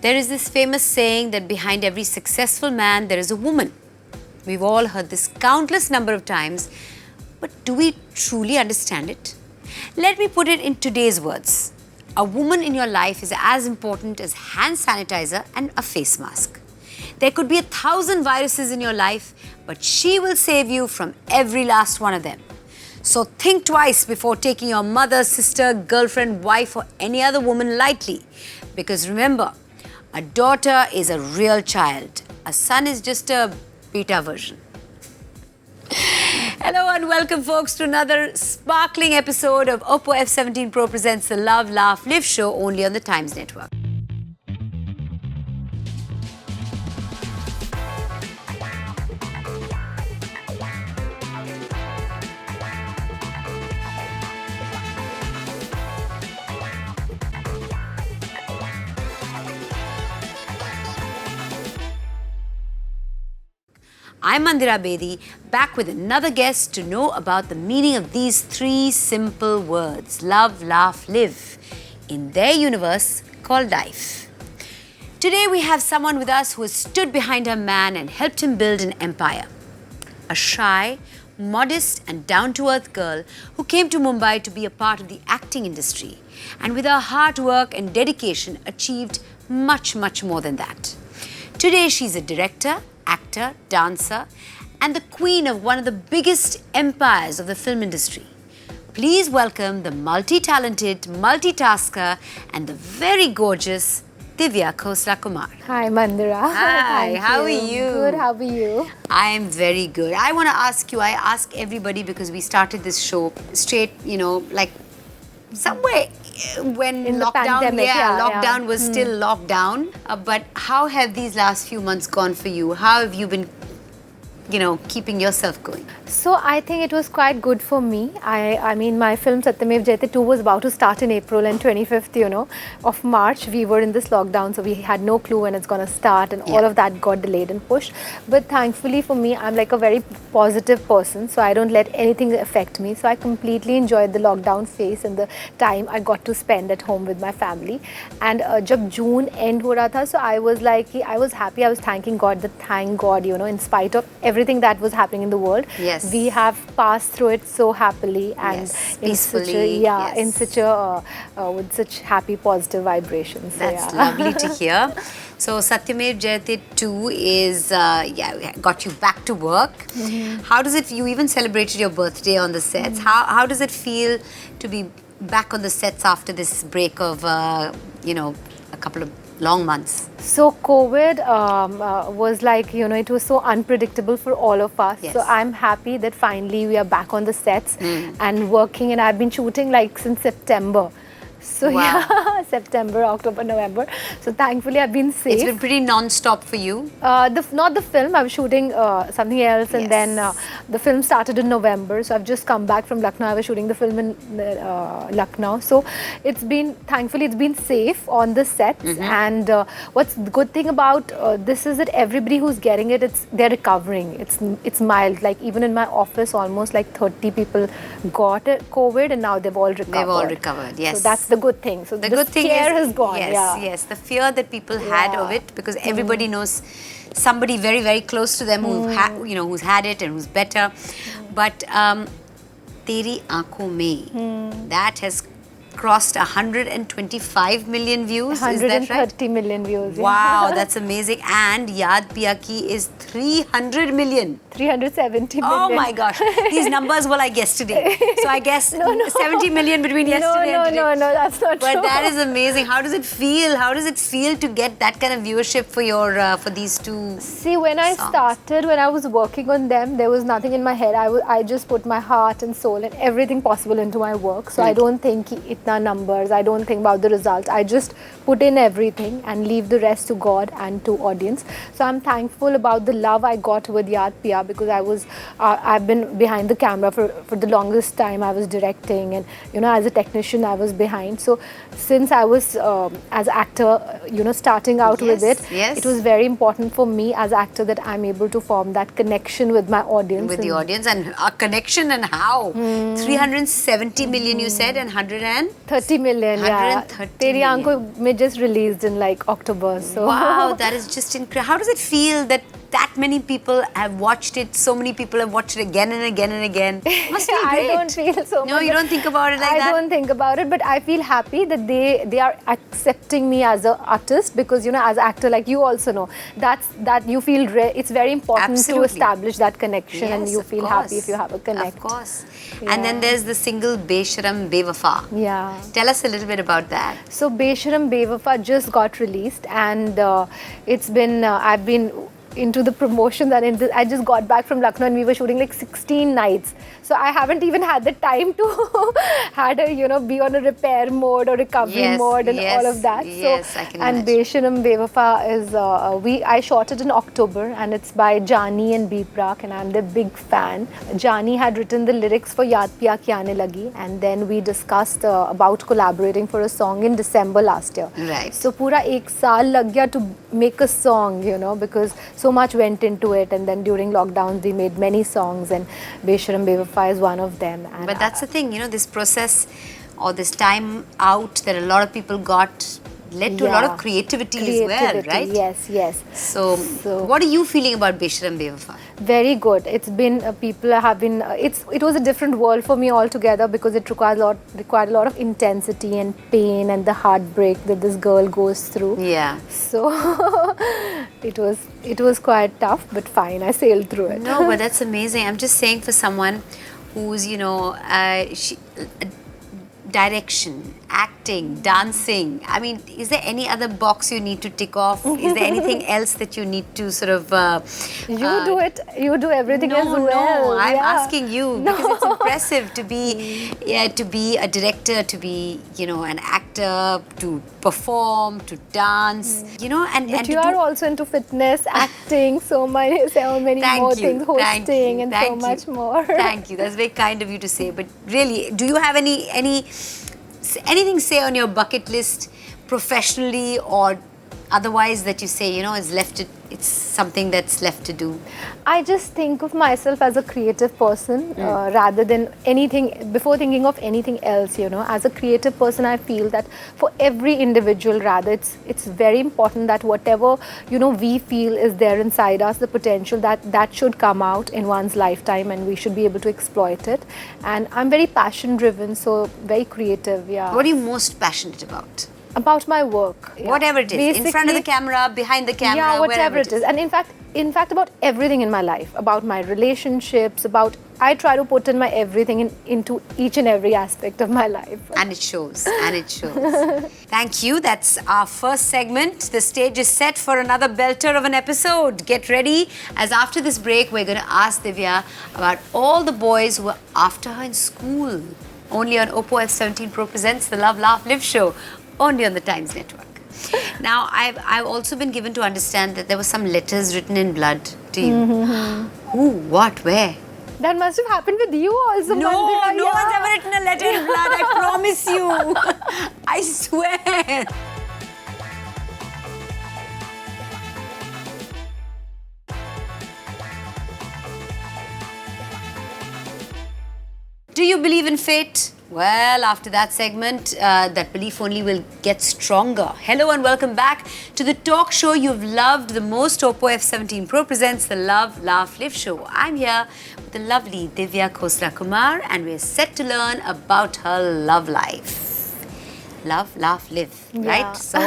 There is this famous saying that behind every successful man, there is a woman. We've all heard this countless number of times, but do we truly understand it? Let me put it in today's words. A woman in your life is as important as hand sanitizer and a face mask. There could be 1,000 viruses in your life, but she will save you from every last one of them. So think twice before taking your mother, sister, girlfriend, wife, or any other woman lightly. Because remember, a daughter is a real child. A son is just a beta version. Hello and welcome folks to another sparkling episode of Oppo F17 Pro presents the Love, Laugh, Live show only on the Times Network. I'm Mandira Bedi, back with another guest to know about the meaning of these three simple words, love, laugh, live, in their universe called life. Today we have someone with us who has stood behind her man and helped him build an empire. A shy, modest and down-to-earth girl who came to Mumbai to be a part of the acting industry and with her hard work and dedication achieved much, much more than that. Today she's a director, actor, dancer, and the queen of one of the biggest empires of the film industry. Please welcome the multi-talented, multitasker, and the very gorgeous Divya Khosla Kumar. Hi, Mandira. Hi, how are you? Good, how are you? I am very good. I want to ask you, I ask everybody because we started this show straight, like somewhere when In the lockdown, pandemic, lockdown was still locked down. But how have these last few months gone for you? How have you been, keeping yourself going? So I think it was quite good for me. I mean, my film Satyamev Jayate 2 was about to start in April, and 25th, of March, we were in this lockdown, so we had no clue when it's going to start, and all of that got delayed and pushed. But thankfully for me, I'm like a very positive person, so I don't let anything affect me. So I completely enjoyed the lockdown phase and the time I got to spend at home with my family. And jab June end ho raha tha, so I was like, I was happy, I was thanking God, thank God, in spite of everything that was happening in the world. Yes. We have passed through it so happily and peacefully. In such a with such happy positive vibrations. So, That's lovely to hear. So Satyamev Jayate 2 is got you back to work. How does it? You even celebrated your birthday on the sets. How does it feel to be back on the sets after this break of a couple of long months? So COVID was like, it was so unpredictable for all of us. Yes. So I'm happy that finally we are back on the sets and working, and I've been shooting like since September. So September, October, November. So thankfully I've been safe. It's been pretty non-stop for you. Not the film. I was shooting something else, and then the film started in November. So I've just come back from Lucknow. I was shooting the film in Lucknow. So thankfully it's been safe on the sets. And what's the good thing about this is that everybody who's getting it, they're recovering. It's mild. Like even in my office, almost like 30 people got COVID, and now they've all recovered. They've all recovered. Yes. So that's the good thing. So the good thing has gone. Yes. The fear that people had of it, because everybody knows somebody very, very close to them who's had it and who's better. But Teri Aankhon Mein, that has crossed 125 million views. 130 is that right? million views. Wow, that's amazing. And Yaad Piya Ki is 300 million. 370 million. Oh my gosh. These numbers were like yesterday. So I guess 70 million between yesterday and today. No, that's not true. But that is amazing. How does it feel? How does it feel to get that kind of viewership for your for these two See, when I songs? started, when I was working on them, there was nothing in my head. I just put my heart and soul and everything possible into my work. So I don't think itna numbers. I don't think about the results. I just put in everything and leave the rest to God and to audience. So I'm thankful about the love I got with Yaad Piya, because I've been behind the camera for the longest time. I was directing, and as a technician I was behind. So since I was as actor starting out with it, it was very important for me as actor that I'm able to form that connection with my audience. With the audience, and a connection, and how 370 million you said, and 100 and 30 million, 130 Teri million. Aankhon mein just released in like October. So Wow, that is just incredible. How does it feel that many people have watched it? So many people have watched it again and again and again. Must feel great. I don't feel so much. No, you don't think about it like that? I don't think about it, but I feel happy that they are accepting me as an artist, because you know, as an actor, like you also know, that you feel it's very important to establish that connection, and you feel happy if you have a connect. Of course. Yeah. And then there's the single Besharam Bewafa. Yeah. Tell us a little bit about that. So Besharam Bewafa just got released, and it's been I've been into the promotions, and I just got back from Lucknow, and we were shooting like 16 nights. So I haven't even had the time to be on a repair mode or recovery mode and all of that. Yes, so, I can and Besharam Bewafa is I shot it in October, and it's by Jani and Biprak, and I'm their big fan. Jani had written the lyrics for Yaad Piya Ki Aane Lagi, and then we discussed about collaborating for a song in December last year. Right. So pura ek saal lag gaya to make a song, because so much went into it, and then during lockdowns we made many songs, and Besharam Bewafa is one of them. And but that's the thing, this process or this time out that a lot of people got led to a lot of creativity as well, right? Yes. So what are you feeling about Besharam Bewafa? Very good. It's been people have been. It was a different world for me altogether, because it required a lot of intensity and pain and the heartbreak that this girl goes through. Yeah. So it was quite tough, but fine. I sailed through it. No, but that's amazing. I'm just saying, for someone who's direction, acting, dancing. I mean, is there any other box you need to tick off? Is there anything else that you need to sort of... you do it. You do everything as well. No, I'm asking you, because it's impressive to be a director, to be, an actor, to perform, to dance, But you are also into fitness, acting, so many more things, hosting, and so much more. Thank you. That's very kind of you to say. But really, do you have anything say on your bucket list, professionally or otherwise, that you say, it's something that's left to do? I just think of myself as a creative person, rather than anything, before thinking of anything else, As a creative person, I feel that for every individual, rather, it's very important that whatever, we feel is there inside us, the potential, that should come out in one's lifetime, and we should be able to exploit it. And I'm very passion driven, so very creative, yeah. What are you most passionate about? About my work. Yeah. Whatever it is, basically, in front of the camera, behind the camera, yeah, whatever it is. And in fact, about everything in my life, about my relationships, I try to put in my everything into each and every aspect of my life. And it shows, Thank you. That's our first segment. The stage is set for another belter of an episode. Get ready, as after this break, we're going to ask Divya about all the boys who were after her in school. Only on Oppo F17 Pro presents the Love, Laugh, Live show. Only on the Times Network. Now, I've also been given to understand that there were some letters written in blood to you. Who? What? Where? That must have happened with you also. No, no one's ever written a letter in blood. I promise you. I swear. Do you believe in fate? Well, after that segment, that belief only will get stronger. Hello and welcome back to the talk show you've loved the most. Oppo F17 Pro presents the Love, Laugh, Live show. I'm here with the lovely Divya Khosla Kumar, and we're set to learn about her love life. Love, laugh, live, right? So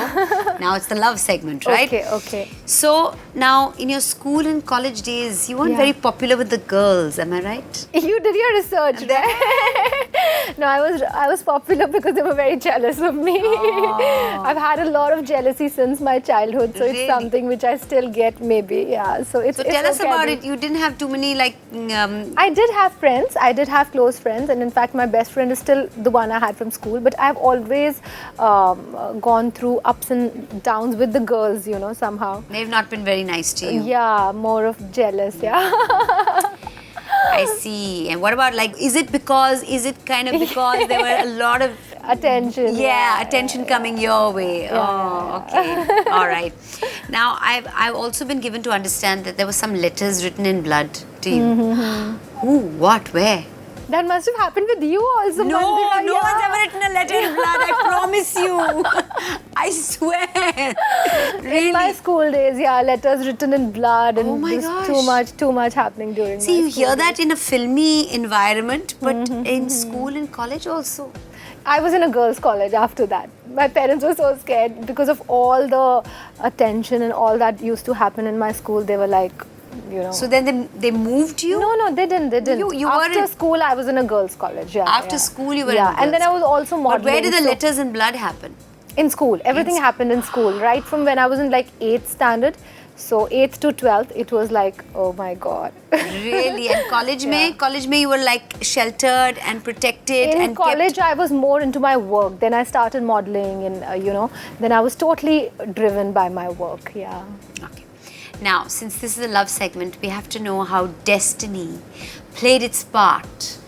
now it's the love segment, right? Okay. So now, in your school and college days, you weren't very popular with the girls, am I right? You did your research, right? No, I was popular because they were very jealous of me. Oh. I've had a lot of jealousy since my childhood, so it's something which I still get, maybe. Yeah. So tell us about it. You didn't have too many I did have friends. I did have close friends, and in fact, my best friend is still the one I had from school. But I've always gone through ups and downs with the girls, somehow. They've not been very nice to you. Yeah, more of jealous, yeah. I see. And what about, is it kind of because there were a lot of attention? Yeah, attention coming your way. Yeah. Oh, okay. All right. Now, I've also been given to understand that there were some letters written in blood to you. Who? What? Where? That must have happened with you also. No one's ever written a letter in blood, I promise you. I swear. Really? In my school days, yeah, letters written in blood and Oh my just too much happening during See, my you school hear days. that in a filmy environment, but in school and college also. I was in a girls' college after that. My parents were so scared because of all the attention and all that used to happen in my school. They were like, you know. So then they moved you? No, they didn't. You After were school, I was in a girls' college. Yeah. After yeah. school, you were yeah, in a and then girls' I was also modeling. But where did the so- letters in blood happen? In school. Everything happened in school. Right from when I was in like 8th standard. So 8th to 12th, it was like, oh my God. Really? And college mein? College mein you were like sheltered and protected In and college, kept... I was more into my work. Then I started modeling and, you know, then I was totally driven by my work. Yeah. Okay. Now, since this is a love segment, we have to know how destiny played its part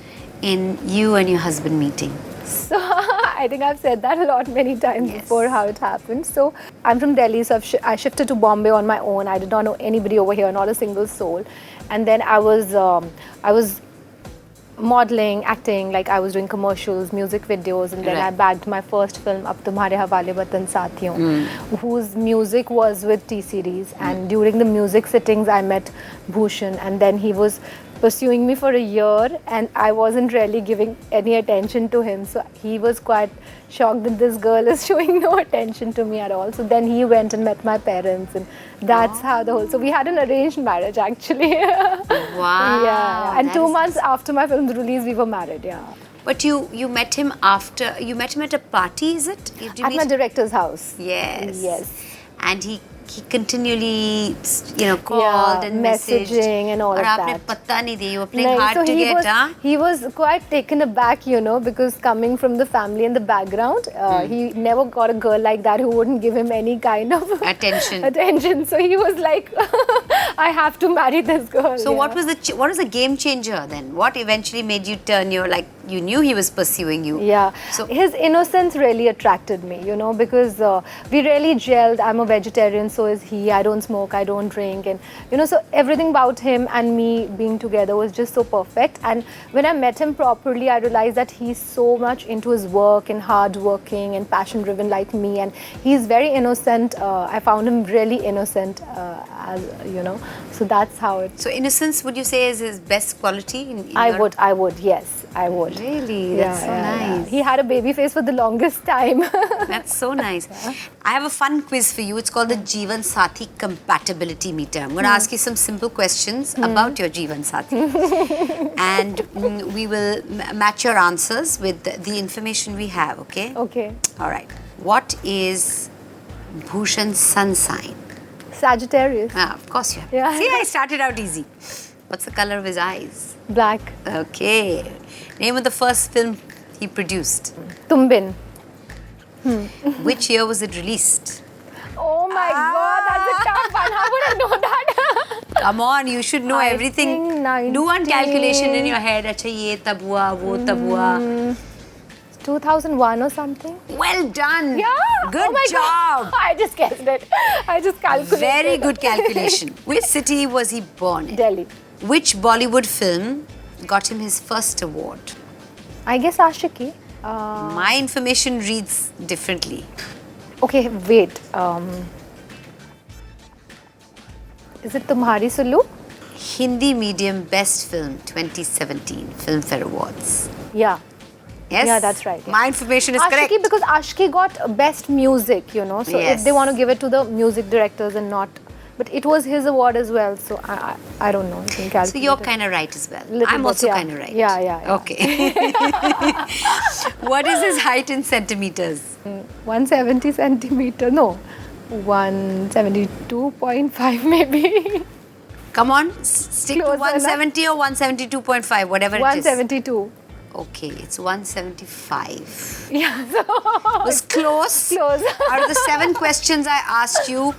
in you and your husband meeting. So I think I've said that a lot many times before how it happened. So I'm from Delhi, so I shifted to Bombay on my own. I did not know anybody over here, not a single soul. And then I was modeling, acting, like I was doing commercials, music videos, and then I bagged my first film, Ab Tumhare Hawale Watan Sathiyon, whose music was with T-Series. And during the music sittings, I met Bhushan, and then he was pursuing me for a year, and I wasn't really giving any attention to him. So he was quite shocked that this girl is showing no attention to me at all. So then he went and met my parents, and that's how the whole... So we had an arranged marriage, actually. Wow. Yeah. And 2 months after my film's release, we were married, yeah. But you met him after... You met him at a party, is it? Did you At meet my him? director's house. Yes. Yes. And he continually, you know, called and messaged. Messaging and all of aapne that. patta nahi diya. You were playing Like, hard so to get, huh? he was quite taken aback, you know, because coming from the family and the background, he never got a girl like that who wouldn't give him any kind of Attention. So he was like, I have to marry this girl. So yeah. what was the game changer then? What eventually made you turn your, like, you knew he was pursuing you? Yeah. So his innocence really attracted me, you know, because we really gelled. I'm a vegetarian, so is he. I don't smoke, I don't drink, and you know, so everything about him and me being together was just so perfect. And when I met him properly, I realized that he's so much into his work and hardworking and passion driven like me, and he's very innocent. I found him really innocent, as you know, so that's how it... So innocence, would you say, is his best quality? I would, yes, I would. Really? That's so nice. He had a baby face for the longest time. That's so nice. I have a fun quiz for you. It's called the Jeevan Sathi Compatibility Meter. I'm going to ask you some simple questions about your Jeevan Sathi. And we will match your answers with the information we have, okay? Okay. All right. What is Bhushan's sun sign? Sagittarius. Ah, of course you have. Yeah. See, I started out easy. What's the color of his eyes? Black. Okay. Name of the first film he produced. Tumbin. Which year was it released? Oh my God, that's a tough one. How would I know that? Come on, you should know I everything. think Do one calculation in your head. Acha, ye tab hua, wo tab hua. 2001 or something? Well done. Yeah. Good oh my job. God. I just guessed it. I just calculated. Very good calculation. Which city was he born in? Delhi. Which Bollywood film got him his first award? I guess Ashiki. My information reads differently. Okay, wait. Is it Tumhari Sulu? Hindi Medium Best Film 2017 Filmfare Awards. Yeah. Yes? Yeah, that's right. Yeah. My information is Ashiki, correct. because Ashiki got best music, you know. So if they want to give it to the music directors and not... But it was his award as well, so I don't know. You can calculate So you're it. kind of right as well. Little I'm bit, also yeah. kind of right. Yeah. Okay. What is his height in centimeters? 170 centimeter, no, 172.5 maybe. Come on, stick to Closer 170 or 172.5, whatever it is. 172. Okay, it's 175. Yeah, so It was close. Close. Out of the 7 questions I asked you,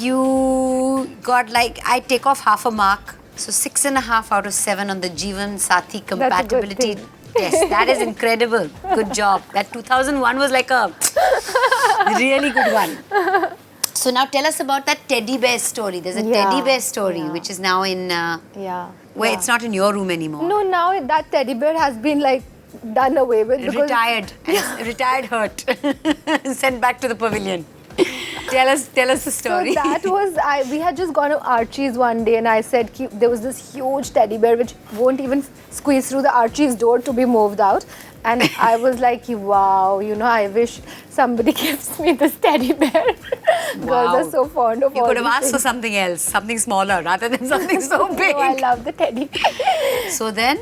you got like, I take off half a mark. So 6.5 out of 7 on the Jeevan Sathi compatibility thing. test. That is incredible. Good job. That 2001 was like a really good one. So now tell us about that teddy bear story. There's a teddy bear story which is now in... yeah. Where it's not in your room anymore. No, now that teddy bear has been like done away with. Because Retired. Retired hurt. Sent back to the pavilion. Tell us the story. So that was, we had just gone to Archie's one day and I said there was this huge teddy bear which won't even squeeze through the Archie's door to be moved out. And I was like, wow, you know, I wish somebody gives me this teddy bear. Girls are so fond of You all could have these asked for things. something else, something smaller rather than something so big. No, I love the teddy bear. So then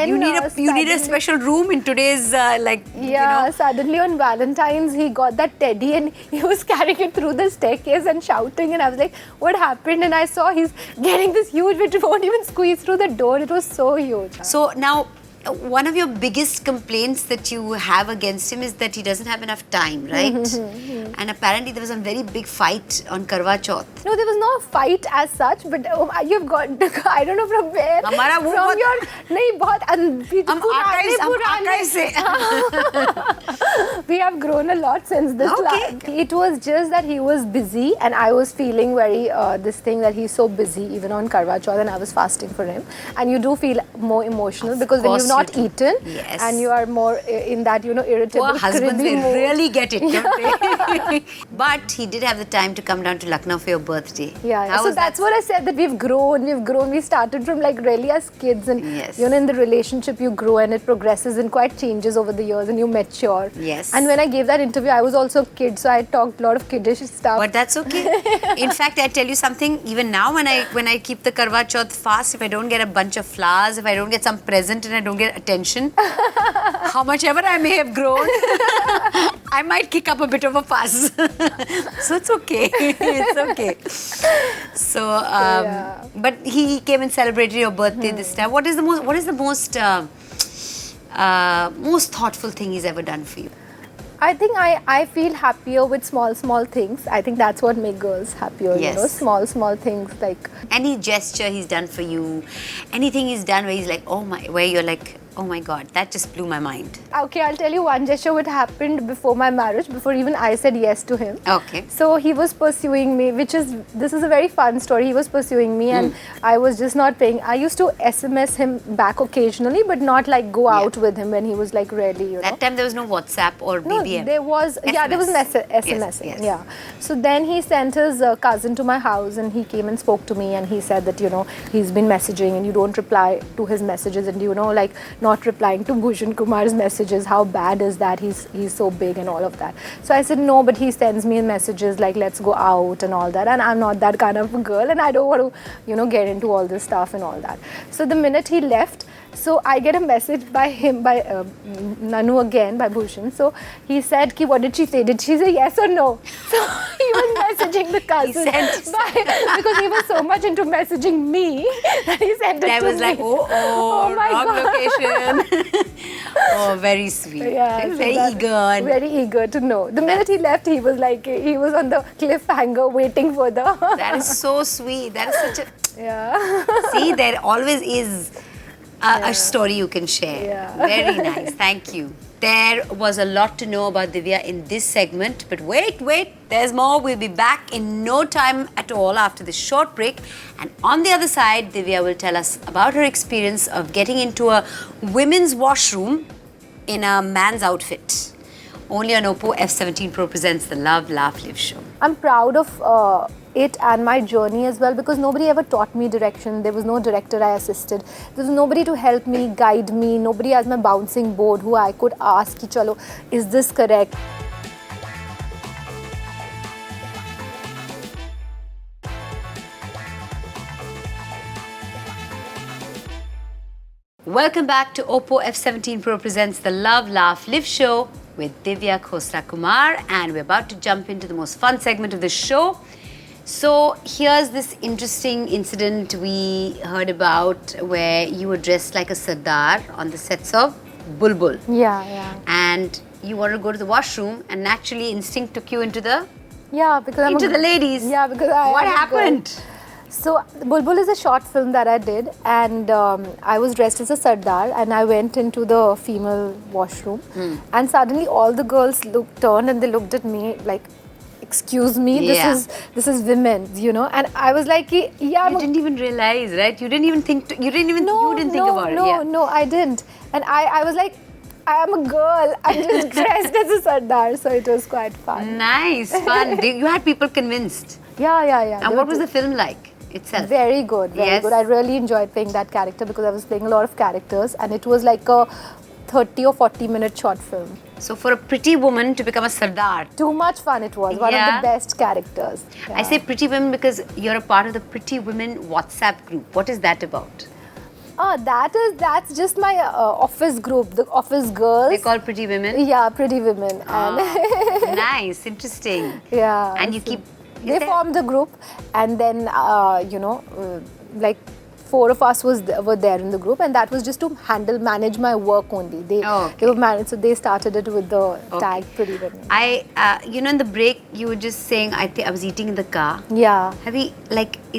You need a special room in today's Suddenly on Valentine's he got that teddy and he was carrying it through the staircase and shouting, and I was like, what happened? And I saw he's getting this huge which won't even squeeze through the door. It was so huge. So now, one of your biggest complaints that you have against him is that he doesn't have enough time, right? And apparently there was a very big fight on Karwa Chauth. No, there was no fight as such, but you've got, I don't know from where. हमारा वो from बहुत- your, नहीं बहुत हम archives से We have grown a lot since this. Okay. It was just that he was busy and I was feeling very, this thing that he's so busy even on Karwa Chauth, and I was fasting for him. And you do feel more emotional because when you've not eaten and you are more in that, you know, irritable, Poor husbands, they mood. really get it, don't they? But he did have the time to come down to Lucknow for your birthday. Yeah, How so was that's that? what I said, that we've grown. We started from like really as kids, and Yes. you know, in the relationship you grow and it progresses and quite changes over the years and you mature. Yes. And when I gave that interview, I was also a kid, so I talked a lot of kiddish stuff. But that's okay. In fact, I tell you something, even now when I keep the Karwa Chauth fast, if I don't get a bunch of flowers, if I don't get some present and I don't get attention, how much ever I may have grown, I might kick up a bit of a fuss. So it's okay. It's okay. So, but he came and celebrated your birthday this time. What is the most thoughtful thing he's ever done for you? I think I feel happier with small things. I think that's what makes girls happier, Yes. you know, small things like... Any gesture he's done for you, anything he's done where he's like, where you're like, oh my God, that just blew my mind. Okay, I'll tell you one gesture which happened before my marriage, before even I said yes to him. Okay. So he was pursuing me, this is a very fun story. He was pursuing me and I was just not paying. I used to SMS him back occasionally, but not like go out with him when he was like really, you know. That time there was no WhatsApp or BBM. No, there was, there was an SMS. Yes. Yeah. So then he sent his cousin to my house and he came and spoke to me and he said that, you know, he's been messaging and you don't reply to his messages and, you know, like not replying to Bhushan Kumar's messages. How bad is that? He's so big and all of that. So I said, no, but he sends me messages like, let's go out and all that. And I'm not that kind of a girl and I don't want to, you know, get into all this stuff and all that. So the minute he left, so I get a message by him, by Nanu again, by Bhushan. So he said, what did she say? Did she say yes or no? So he was messaging the cousin because he was so much into messaging me that he sent it to me. I was like, oh my wrong God. location. Oh, very sweet. Yeah, very eager. Very eager to know. The minute he left, he was like, he was on the cliffhanger waiting for the... That is so sweet. That is such a... Yeah. See, there always is a story you can share. Yeah. Very nice. Thank you. There was a lot to know about Divya in this segment, but wait, there's more. We'll be back in no time at all after this short break. And on the other side, Divya will tell us about her experience of getting into a women's washroom in a man's outfit. Only on Oppo F17 Pro presents the Love, Laugh, Live show. I'm proud of it and my journey as well, because nobody ever taught me direction. There was no director I assisted. There was nobody to help me, guide me. Nobody as my bouncing board who I could ask, ki, chalo, is this correct? Welcome back to Oppo F17 Pro presents the Love, Laugh, Live show with Divya Khosla Kumar, and we're about to jump into the most fun segment of the show. So here's this interesting incident we heard about where you were dressed like a Sardar on the sets of Bulbul. Yeah. And you wanted to go to the washroom and naturally instinct took you into the because the ladies. Yeah, because what happened? So Bulbul is a short film that I did, and I was dressed as a Sardar and I went into the female washroom and suddenly all the girls turned and they looked at me like excuse me, Yeah. this is women, you know. And I was like, yeah, You didn't even realize, right? You didn't even think. You didn't even. no, You didn't think no, about no, it. Yeah. no, I didn't. And I was like, I am a girl. I'm just dressed as a Sardar, so it was quite fun. Nice, fun. You had people convinced. Yeah. And what was the film like itself? Very good, very Yes. good. I really enjoyed playing that character because I was playing a lot of characters, and it was like a 30 or 40-minute short film. So for a pretty woman to become a Sardar. Too much fun it was. One of Yeah. the best characters. I Yeah. say pretty women because you're a part of the Pretty Women WhatsApp group. What is that about? Oh, that's just my office group, the office girls. They call Pretty Women? Yeah, pretty women. And Nice, interesting. yeah. And you so keep... They formed a group, and then like 4 of us were there in the group, and that was just to manage my work only. They were managed, so they started it with the tag Pretty Women. in the break, you were just saying, I was eating in the car. Yeah.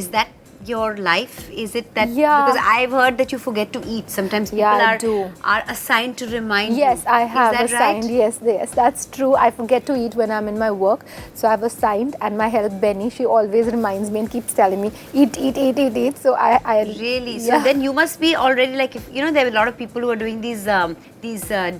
Is that your life? Is it that? Yeah. Because I've heard that you forget to eat. Sometimes people are assigned to remind you. Yes, I have Is that assigned. right? Yes, that's true. I forget to eat when I'm in my work. So I've assigned, and my help Benny, she always reminds me and keeps telling me, eat. So I Really? Yeah. So then you must be already like, if there are a lot of people who are doing these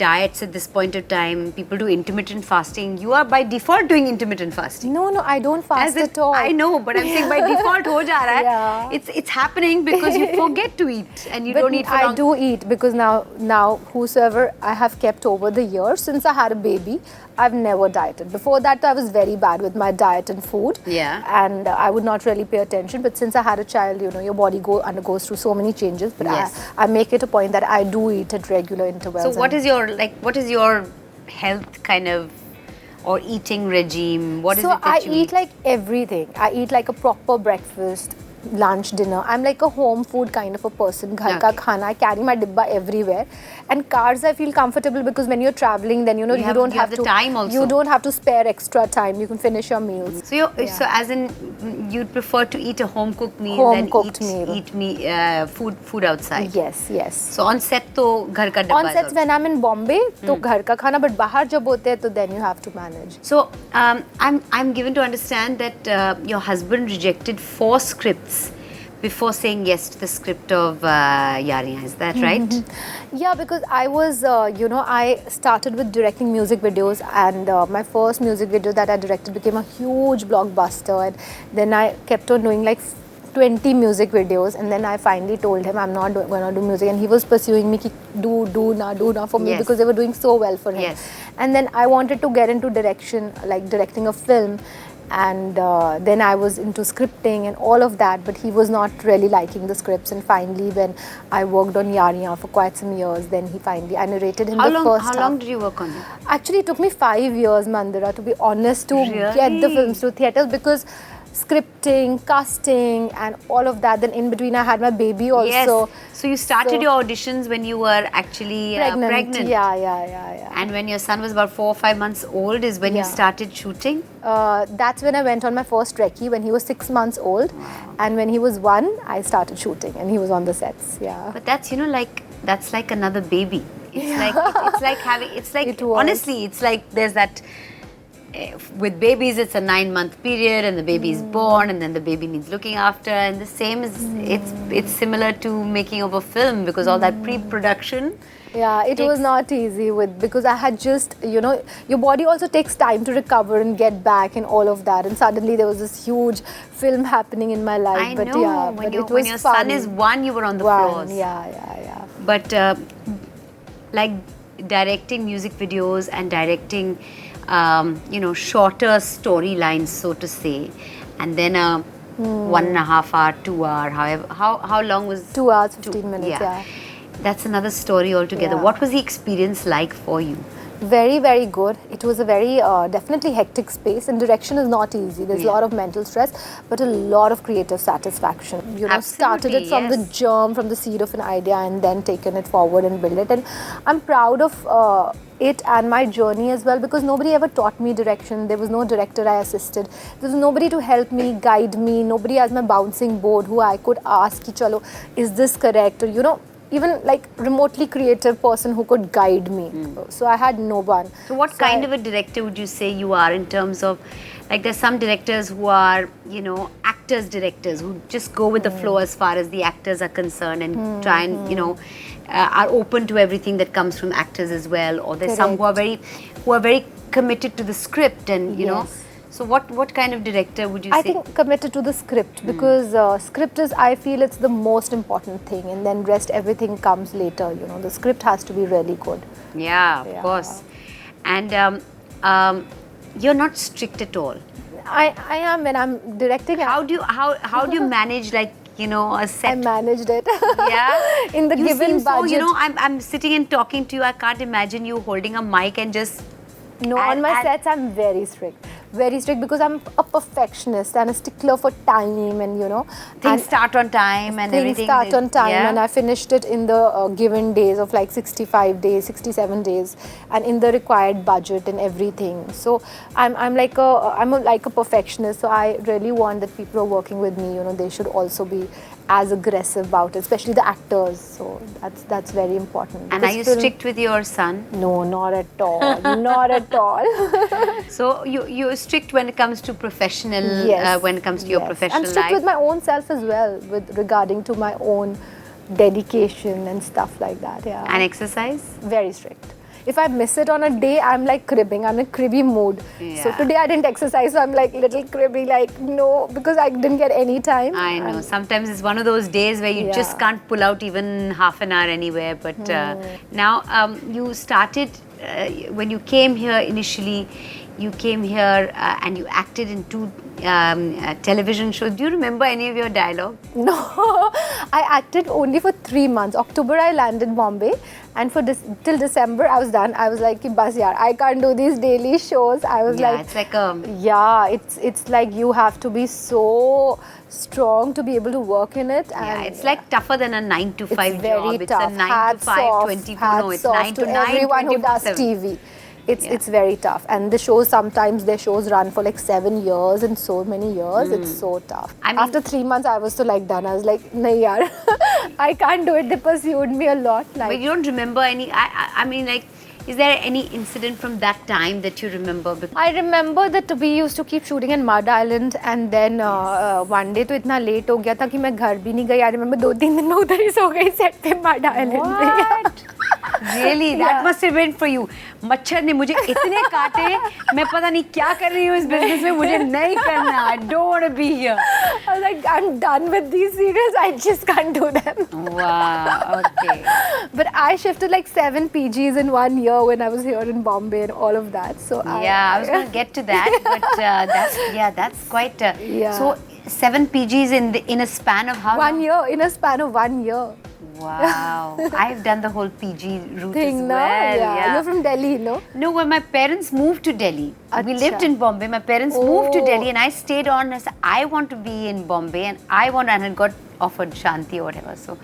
diets at this point of time. People do intermittent fasting. You are by default doing intermittent fasting. No, I don't fast at all. I know, but I'm saying by default ho ja raha hai. Yeah. It's happening because you forget to eat and you don't eat for long. I do eat because now whosoever I have kept over the years, since I had a baby, I've never dieted. Before that, I was very bad with my diet and food. Yeah. And I would not really pay attention. But since I had a child, your body undergoes through so many changes. But yes. I make it a point that I do eat at regular intervals. So what is your health kind of or eating regime? What is it that I you eat like everything. I eat like a proper breakfast, lunch, dinner. I'm like a home food kind of a person. Ghar ka khana. I carry my dibba everywhere. And cars, I feel comfortable because when you're traveling, then you don't have the to time also. You don't have to spare extra time. You can finish your meals. So so as in you'd prefer to eat a home cooked meal Home than cooked meal. eat food outside. Yes. So on set to ghar ka dabba. On sets when I'm in Bombay, to ghar ka khana, but bahar jab hote hai, to then you have to manage. So I'm given to understand that your husband rejected 4 scripts before saying yes to the script of Yariyan. Is that right? Yeah, because I was, I started with directing music videos, and my first music video that I directed became a huge blockbuster, and then I kept on doing like 20 music videos, and then I finally told him I'm not going to do music, and he was pursuing me, do na for me, Yes. because they were doing so well for him. Yes. And then I wanted to get into direction, like directing a film, and then I was into scripting and all of that, but he was not really liking the scripts. And finally, when I worked on Yariyan for quite some years, then I narrated him first How long did you work on it? Actually, it took me 5 years, Mandira, to be honest, to Really? get the films to theatres, because scripting, casting, and all of that. Then in between, I had my baby also. Yes. So you started your auditions when you were actually pregnant. Yeah. And when your son was about 4 or 5 months old is when you started shooting? That's when I went on my first recce when he was 6 months old. Wow. And when he was 1, I started shooting, and he was on the sets. Yeah. But that's, that's like another baby. It's like It was. honestly, it's like there's that, with babies, it's a 9-month period, and the baby is born, and then the baby needs looking after, and the same is, it's similar to making of a film, because all that pre-production. Yeah, it was not easy because I had just, your body also takes time to recover and get back and all of that. And suddenly there was this huge film happening in my life. I but know, yeah, when but it was when your fun. son is 1, you were on the floors. Yeah. But like directing music videos and directing, shorter storylines, so to say, and then a 1.5 hour, 2 hour, however, how long was 2 hours, 15 minutes, yeah. That's another story altogether. Yeah. What was the experience like for you? Very, very good. It was a very definitely hectic space, and direction is not easy. There's a lot of mental stress, but a lot of creative satisfaction. Started it from the germ, from the seed of an idea, and then taken it forward and built it. And I'm proud of it and my journey as well, because nobody ever taught me direction. There was no director I assisted. There was nobody to help me, guide me. Nobody as my bouncing board who I could ask, ki, chalo, is this correct? Or, even like remotely creative person who could guide me. So I had no one. So what kind of a director would you say you are in terms of Like there's some directors who are, actors directors who just go with the flow as far as the actors are concerned and try and, are open to everything that comes from actors as well. Or there's some who are very committed to the script and, Yes. So what kind of director would you say? I think committed to the script because script is, I feel it's the most important thing, and then rest everything comes later. The script has to be really good. Yeah, of course. And you're not strict at all. I am when I'm directing. How do you manage a set? I managed it. Yeah, in the you given seem budget. So, I'm sitting and talking to you. I can't imagine you holding a mic and just. No, on my sets I'm very strict. Very strict because I'm a perfectionist and a stickler for time and Things start on time and everything. Things start on time and I finished it in the given days of like 65 days, 67 days and in the required budget and everything. So I'm like a perfectionist. So I really want that people who are working with me, they should also be as aggressive about it, especially the actors. So that's very important. And are you strict with your son? No, not at all. Not at all. So you're strict when it comes to professional, when it comes to your professional life? I'm strict with my own self as well, with regarding to my own dedication and stuff like that. Yeah. And exercise? Very strict. If I miss it on a day, I'm like cribbing. I'm in cribby mood. Yeah. So today I didn't exercise, so I'm like little cribby, like no, because I didn't get any time. I know. Sometimes it's one of those days where you just can't pull out even half an hour anywhere. But now you started, when you came here initially, you came here and you acted in 2 television shows. Do you remember any of your dialogue? No, I acted only for 3 months. October I landed Bombay and for till December I was done. I was like, bas yaar, I can't do these daily shows. I was like, it's like a... Yeah, it's like you have to be so strong to be able to work in it. And it's like tougher than a 9 to 5 it's very job. tough. It's a 9 to 5, 24. No, it's 9 to 9, everyone who does 24/7. TV. It's very tough, and the shows, sometimes their shows run for like 7 years and so many years. It's so tough. I mean, after 3 months I was so like done. I was like, nahi yaar, I can't do it. They pursued me a lot. Like, but you don't remember any, I mean like, is there any incident from that time that you remember? I remember that we used to keep shooting in Mud Island, and then one day तो इतना late हो गया था कि मैं घर भी नहीं गई. I remember 2-3 दिन में उधर ही सो गई set पे Mud Island पे. Really? That must have been for you. मच्छर ने मुझे इतने काटे, मैं पता नहीं क्या कर रही हूँ इस business में, मुझे नहीं करना. I don't want to be here. I was like, I'm done with these serials. I just can't do them. Wow. Okay. But I shifted like 7 PGs in 1 year when I was here in Bombay and all of that. So I was going to get to that, but that's quite. So 7 PGs in a span of how? 1 year, in a span of 1 year. Wow. I've done the whole PG route Thing, as no? well. Yeah. You're from Delhi, no? No, when my parents moved to Delhi, we lived in Bombay. My parents moved to Delhi and I stayed on. I said, I want to be in Bombay and I had got offered Shanti or whatever. So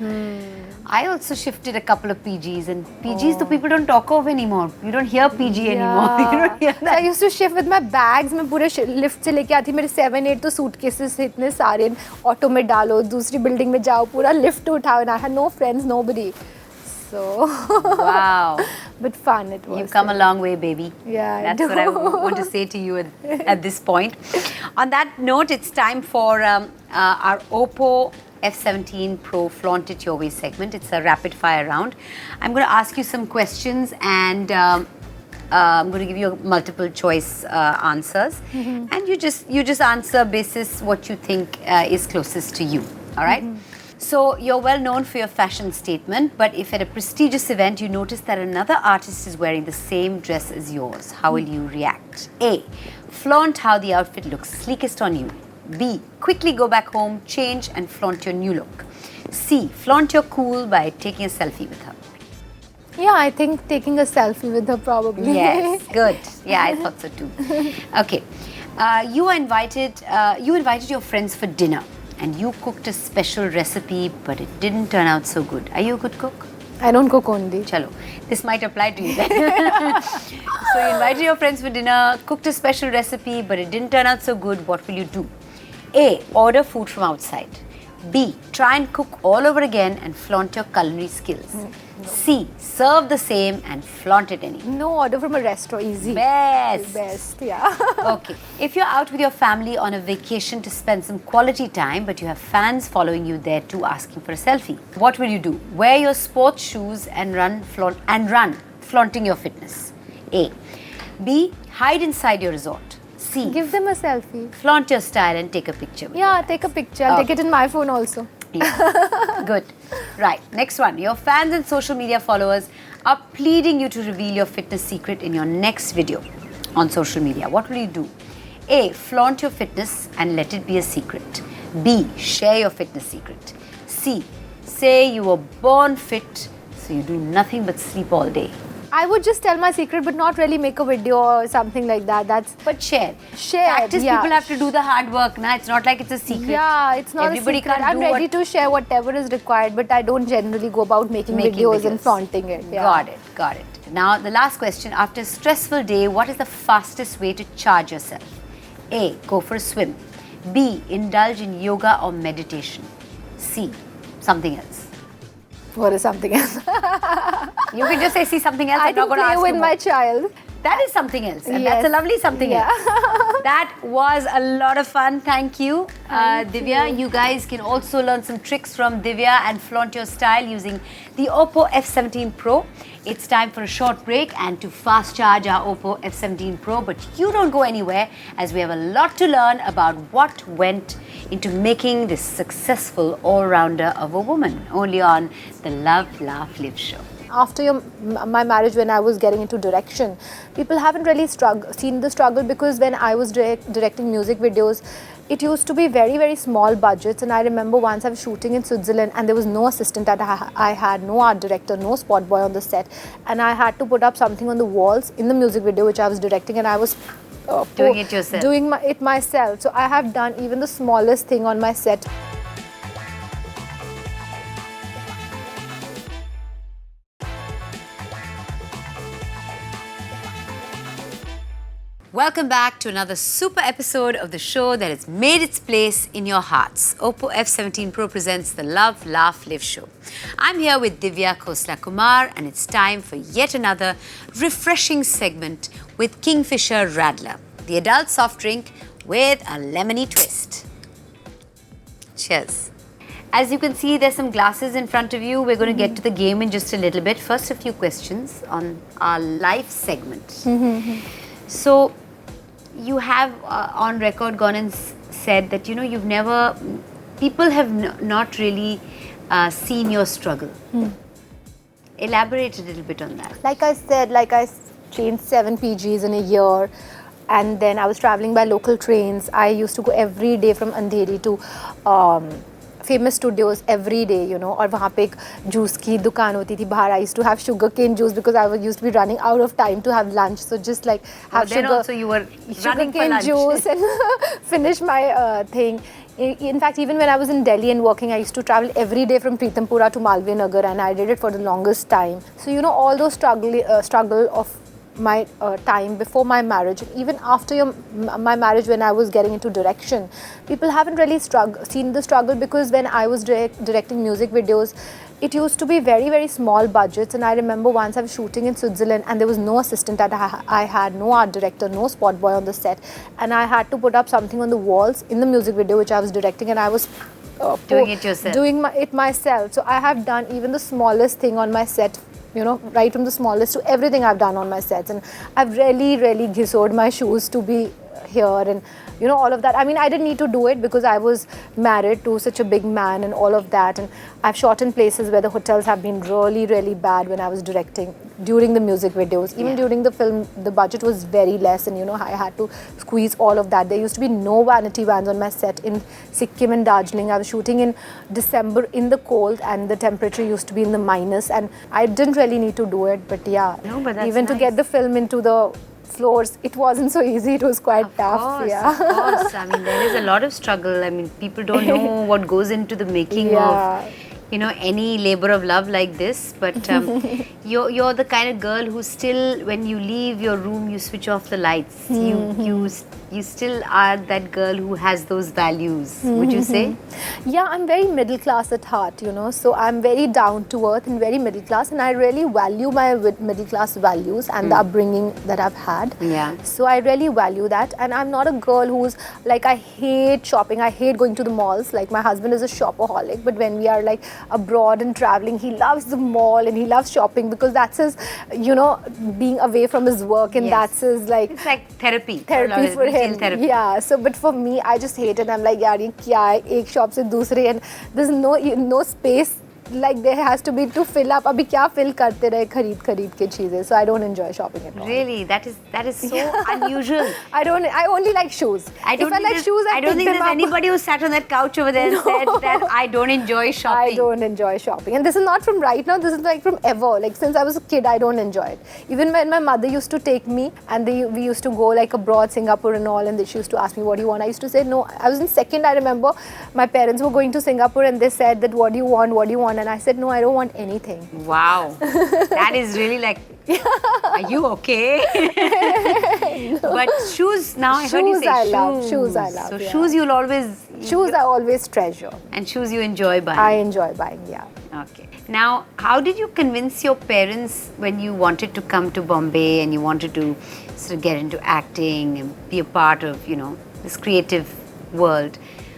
I also shifted a couple of PGs, and PGs the people don't talk of anymore. You don't hear PG anymore. You don't hear that. So I used to shift with my bags. मैं पूरे lift से लेके आती, मेरे 7-8 तो suitcases इतने सारे, auto में डालो, दूसरी बिल्डिंग में जाओ, पूरा lift उठाओ, and I had no friends, nobody. So wow. But fun it was. You've come a long way, baby. Yeah, that's what I want to say to you at this point. On that note, it's time for our Oppo F17 Pro Flaunt It Your Way segment. It's a rapid fire round. I'm going to ask you some questions and I'm going to give you multiple choice answers, and you just answer basis what you think is closest to you. All right. So you're well known for your fashion statement, but if at a prestigious event you notice that another artist is wearing the same dress as yours, how will you react? A. Flaunt how the outfit looks sleekest on you. B. Quickly go back home, change and flaunt your new look. C. Flaunt your cool by taking a selfie with her. Yeah, I think taking a selfie with her probably. Yes, good. Yeah, I thought so too. Okay. You invited your friends for dinner and you cooked a special recipe, but it didn't turn out so good. Are you a good cook? I don't cook only. Chalo. This might apply to you then. So you invited your friends for dinner, cooked a special recipe, but it didn't turn out so good. What will you do? A. Order food from outside. B. Try and cook all over again and flaunt your culinary skills. C. Serve the same and flaunt it anyway. No, order from a restaurant, easy. Best. Best, yeah. Okay. If you're out with your family on a vacation to spend some quality time, but you have fans following you there too asking for a selfie, what will you do? Wear your sports shoes and run, flaunting your fitness. A. B. Hide inside your resort. C. Give them a selfie. Flaunt your style and take a picture. Yeah, take a picture. I'll take it in my phone also. Yeah. Good. Right. Next one. Your fans and social media followers are pleading you to reveal your fitness secret in your next video on social media. What will you do? A. Flaunt your fitness and let it be a secret. B. Share your fitness secret. C. Say you were born fit, so you do nothing but sleep all day. I would just tell my secret, but not really make a video or something like that. But share. Practice, yeah. People have to do the hard work. Nah? It's not like it's a secret. Yeah, it's not Everybody a secret. Can't I'm do ready to share whatever is required, but I don't generally go about making videos and flaunting it. Yeah. Got it. Now, the last question. After a stressful day, what is the fastest way to charge yourself? A. Go for a swim. B. Indulge in yoga or meditation. C. Something else. What is something else? You can just say, see something else. I I'm not can going to play ask with you my more. child. That is something else. And Yes. that's a lovely something Yeah. else. That was a lot of fun. Thank you. Divya, you guys can also learn some tricks from Divya and flaunt your style using the Oppo F17 Pro. It's time for a short break and to fast charge our Oppo F17 Pro. But you don't go anywhere as we have a lot to learn about what went into making this successful all-rounder of a woman. Only on the Love, Laugh, Live show. After my marriage, when I was getting into direction, people haven't really seen the struggle, because when I was directing music videos, it used to be very, very small budgets. And I remember once I was shooting in Switzerland and there was no assistant that I had, no art director, no spot boy on the set. And I had to put up something on the walls in the music video which I was directing, and I was Doing it yourself. Doing it myself. So I have done even the smallest thing on my set. Welcome back to another super episode of the show that has made its place in your hearts. Oppo F17 Pro presents the Love, Laugh, Live show. I'm here with Divya Khosla Kumar, and it's time for yet another refreshing segment with Kingfisher Radler, the adult soft drink with a lemony twist. Cheers. As you can see, there's some glasses in front of you. We're going to get to the game in just a little bit. First, a few questions on our life segment. So, you have on record gone and said that, you know, you've never, people have not really seen your struggle. Elaborate a little bit on that. Like I said, I changed 7 PGs in a year, and then I was traveling by local trains. I used to go every day from Andheri to famous studios every day, you know, और वहाँ पे एक juice की दुकान होती थी बाहर. I used to have sugarcane juice because I used to be running out of time to have lunch. So just like have then also you were running for sugarcane lunch. juice and finish my thing. In fact, even when I was in Delhi and working, I used to travel every day from Pritampura to Malviya Nagar, and I did it for the longest time. So, you know, all those struggle of my time before my marriage, and even after my marriage, when I was getting into direction, people haven't really seen the struggle, because when I was directing music videos, it used to be very, very small budgets. And I remember once I was shooting in Switzerland and there was no assistant that I had, no art director, no spot boy on the set, and I had to put up something on the walls in the music video which I was directing, and I was doing it yourself. Doing it myself. So I have done even the smallest thing on my set, you know, right from the smallest to everything I've done on my sets. And I've really, really ghissoed my shoes to be here, and, you know, all of that. I mean, I didn't need to do it because I was married to such a big man and all of that. And I've shot in places where the hotels have been really, really bad when I was directing during the music videos. Even during the film, the budget was very less, and, you know, I had to squeeze all of that. There used to be no vanity vans on my set in Sikkim and Darjeeling. I was shooting in December in the cold, and the temperature used to be in the minus, and I didn't really need to do it. But yeah, No, but that's even to nice. get the film into the floors, it wasn't so easy. It was quite tough. Of Yeah. course. I mean, there is a lot of struggle. I mean, people don't know what goes into the making Yeah. of any labor of love like this, but you're the kind of girl who still, when you leave your room, you switch off the lights. You still are that girl who has those values. Would you say? Yeah, I'm very middle class at heart, so I'm very down to earth and very middle class, and I really value my middle class values and the upbringing that I've had. Yeah. So I really value that, and I'm not a girl who's like, I hate shopping, I hate going to the malls. Like, my husband is a shopaholic, but when we are like abroad and traveling, he loves the mall and he loves shopping because that's his, being away from his work, and that's his like, it's like therapy for him. Therapy. Yeah, so but for me, I just hate it. I'm like, yaar, ye kya hai? Ek shop se dusre, and there's no space. Like, there has to be to fill up. Abhi kya fill karte rahe khareed ke cheeze. So I don't enjoy shopping at all. Really, that is so unusual. I only like shoes. If I like shoes, I don't think pick them there's up. anybody who sat on that couch over there and said that I don't enjoy shopping. I don't enjoy shopping, and this is not from right now. This is like from ever. Like, since I was a kid, I don't enjoy it. Even when my mother used to take me, and we used to go like abroad, Singapore and all, and she used to ask me, "What do you want?" I used to say no. I was in second. I remember my parents were going to Singapore, and they said that, "What do you want? What do you want?" And I said, "No, I don't want anything." Wow, that is really like, are you okay? No. But shoes, now I heard you say shoes. Shoes I love. So shoes you'll always... Shoes I always treasure. And shoes you enjoy buying. I enjoy buying, yeah. Okay. Now, how did you convince your parents when you wanted to come to Bombay and you wanted to sort of get into acting and be a part of, this creative world?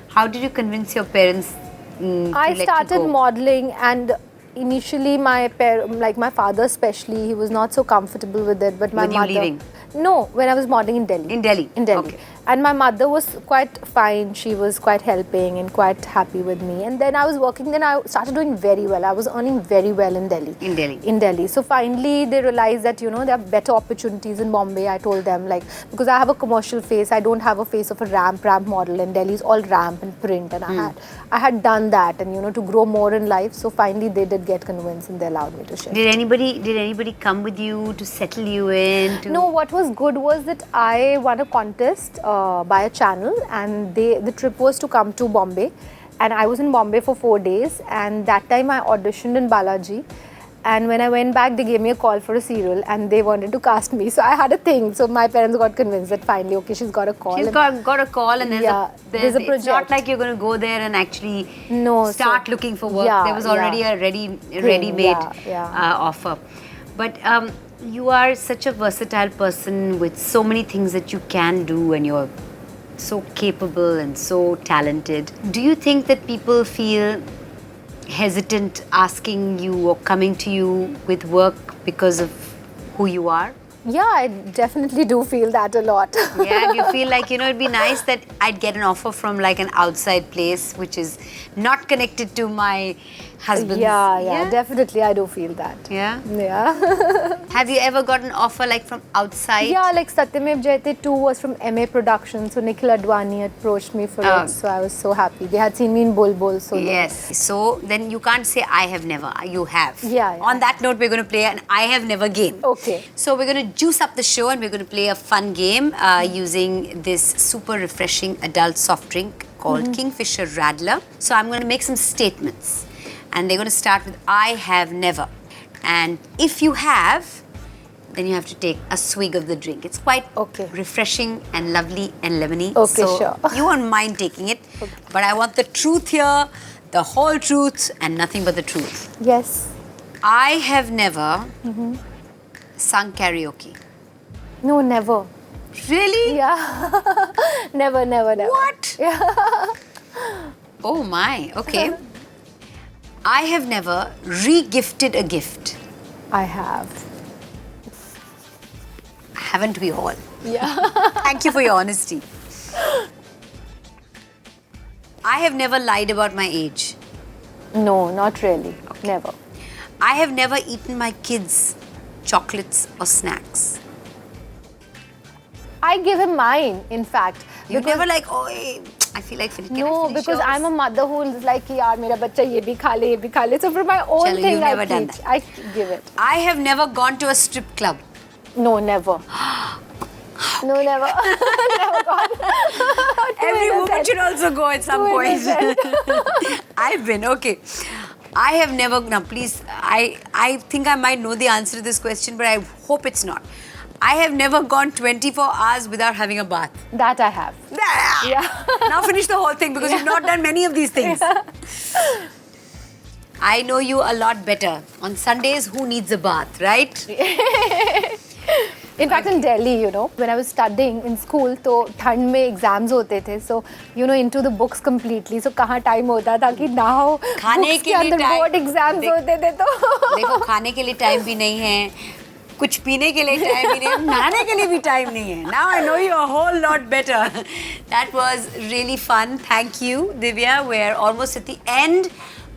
How did you convince your parents I started modeling, and initially my father especially, he was not so comfortable with it, but my mother... you leaving? No, when I was modeling in Delhi. In Delhi? In Delhi. Okay. And my mother was quite fine. She was quite helping and quite happy with me. And then I was working, then I started doing very well. I was earning very well in Delhi. In Delhi? In Delhi. So finally they realized that, there are better opportunities in Bombay. I told them, because I have a commercial face. I don't have a face of a ramp model. And Delhi is all ramp and print. And I had done that, and, to grow more in life. So finally they did get convinced and they allowed me to shift. Did anybody come with you to settle you in? No, what was good was that I won a contest by a channel, and the trip was to come to Bombay, and I was in Bombay for 4 days, and that time I auditioned in Balaji, and when I went back they gave me a call for a serial and they wanted to cast me, so I had a thing. So my parents got convinced that finally, okay, she's got a call. She's got a call, and there's a project. It's not like you're going to go there and actually start looking for work. There was already a ready-made offer. But you are such a versatile person with so many things that you can do, and you're so capable and so talented. Do you think that people feel hesitant asking you or coming to you with work because of who you are? Yeah, I definitely do feel that a lot. Yeah, you feel like, it'd be nice that I'd get an offer from like an outside place which is not connected to my husband's. Yeah, definitely I do feel that. Yeah? Yeah. Have you ever got an offer like from outside? Yeah, like Satyamev Jayate 2 was from MA Production, so Nikhil Advani approached me for it, so I was so happy. They had seen me in Bulbul. So yes, so then you can't say I have never, you have. Yeah. On that note, we're going to play an I have never game. Okay. So we're going to juice up the show and we're going to play a fun game using this super refreshing adult soft drink called Kingfisher Radler. So I'm going to make some statements and they're going to start with I have never. And if you have, then you have to take a swig of the drink. It's quite refreshing and lovely and lemony. Okay, so sure. You won't mind taking it. Okay. But I want the truth here, the whole truth and nothing but the truth. Yes. I have never sung karaoke. No, never. Really? Yeah. Never. What? Yeah. Oh my, okay. I have never re-gifted a gift. I have. Haven't we all? Yeah. Thank you for your honesty. I have never lied about my age. No, not really. Okay. Never. I have never eaten my kids chocolates or snacks. I give him mine, in fact. You never like, oh, I feel like finishing. No, because yours? I'm a mother who is like, yaar, mera bachcha ye bhi kha le, ye bhi kha le. So for my own Chalo, thing, you've never done that. I give it. I have never gone to a strip club. No, never. No, never. Never gone. Every woman should also go at some point. I've been, okay. I have never, now please, I think I might know the answer to this question, but I hope it's not. I have never gone 24 hours without having a bath. That I have. Yeah. Now finish the whole thing because you've not done many of these things. I know you a lot better. On Sundays, who needs a bath, right? In fact, in Delhi, you know, when I was studying in school, तो ठंड में exams होते थे, so you know, into the books completely. So कहाँ time होता था कि नहाओ, books के अंदर board exams होते थे तो. देखो खाने के लिए time भी नहीं है, कुछ पीने के लिए time भी नहीं है, नहाने के लिए भी time नहीं है. Now I know you a whole lot better. That was really fun. Thank you, Divya. We're almost at the end,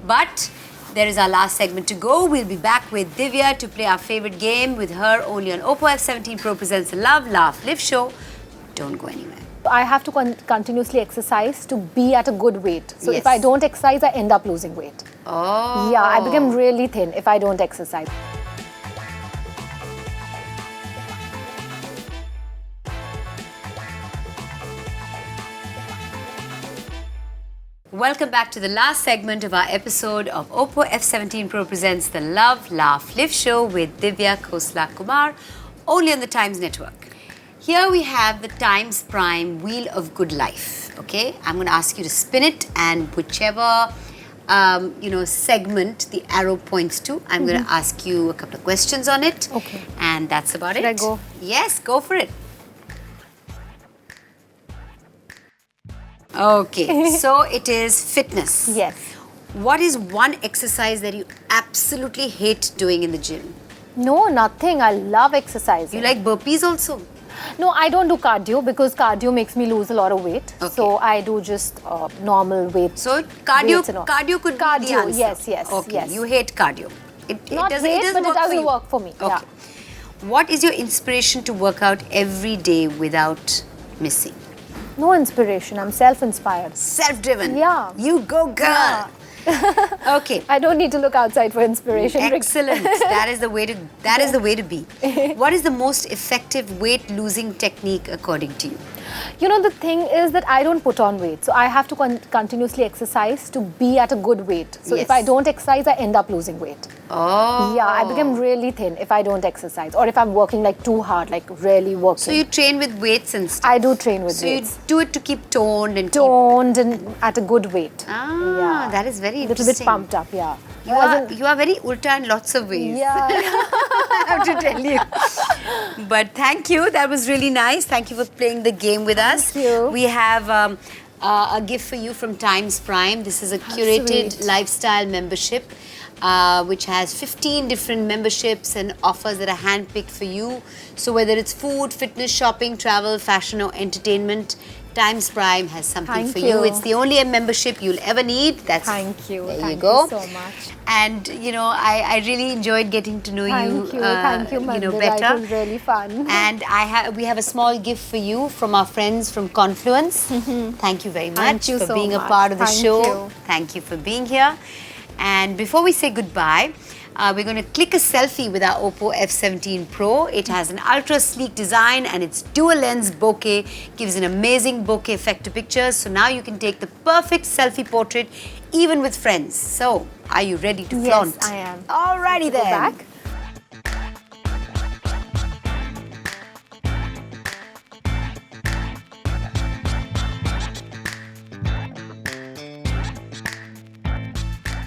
but there is our last segment to go. We'll be back with Divya to play our favorite game with her only on Oppo F17 Pro presents the Love, Laugh, Live show. Don't go anywhere. I have to continuously exercise to be at a good weight. So if I don't exercise, I end up losing weight. Oh. Yeah, I become really thin if I don't exercise. Welcome back to the last segment of our episode of Oppo F17 Pro presents the Love, Laugh, Live show with Divya Khosla Kumar, only on the Times Network. Here we have the Times Prime Wheel of Good Life. Okay, I'm going to ask you to spin it, and whichever segment the arrow points to, I'm going to ask you a couple of questions on it. Okay. And that's about it. Should I go? Yes, go for it. Okay, so it is fitness. Yes. What is one exercise that you absolutely hate doing in the gym? No, nothing. I love exercising. You like burpees also? No, I don't do cardio because cardio makes me lose a lot of weight. Okay. So I do just normal weight. So cardio could be the cardio, answer. yes. Okay, yes. you hate cardio. It Not doesn't, hate, it doesn't but work it doesn't for you. work for me. Okay. Yeah. What is your inspiration to work out every day without missing? No inspiration. I'm self-inspired. Self-driven. Yeah. You go, girl. Yeah. Okay. I don't need to look outside for inspiration. Excellent. That is the way to be. What is the most effective weight losing technique according to you? You know, the thing is that I don't put on weight. So I have to continuously exercise to be at a good weight. So if I don't exercise, I end up losing weight. Oh. Yeah, I become really thin if I don't exercise. Or if I'm working like too hard, like really working. So you train with weights and stuff? I do train with weights. So you do it to keep toned and and at a good weight. Ah, that is very interesting. A little bit pumped up, yeah. You are very ulta in lots of ways. Yeah. I have to tell you. But thank you. That was really nice. Thank you for playing the game with us. Thank you. We have a gift for you from Times Prime. This is a curated lifestyle membership, which has 15 different memberships and offers that are handpicked for you. So whether it's food, fitness, shopping, travel, fashion or entertainment, Times Prime has something for you. It's the only membership you'll ever need. Thank you. There Thank you go. You so much. And you know, I really enjoyed getting to know you. Thank you, better. It was really fun. And we have a small gift for you from our friends from Confluence. Thank you very much Thank you for so being a much. part of the show. You. Thank you for being here. And before we say goodbye, we're going to click a selfie with our Oppo F17 Pro. It has an ultra sleek design and its dual lens bokeh gives an amazing bokeh effect to pictures. So now you can take the perfect selfie portrait even with friends. So are you ready to flaunt? Yes, I am. Alrighty then. Go back.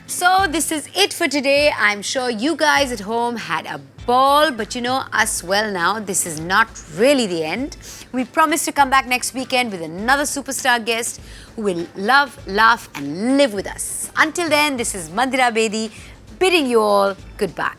So this is it for today. I'm sure you guys at home had a ball, but you know us well now. This is not really the end. We promise to come back next weekend with another superstar guest who will love, laugh and live with us. Until then, this is Mandira Bedi bidding you all goodbye.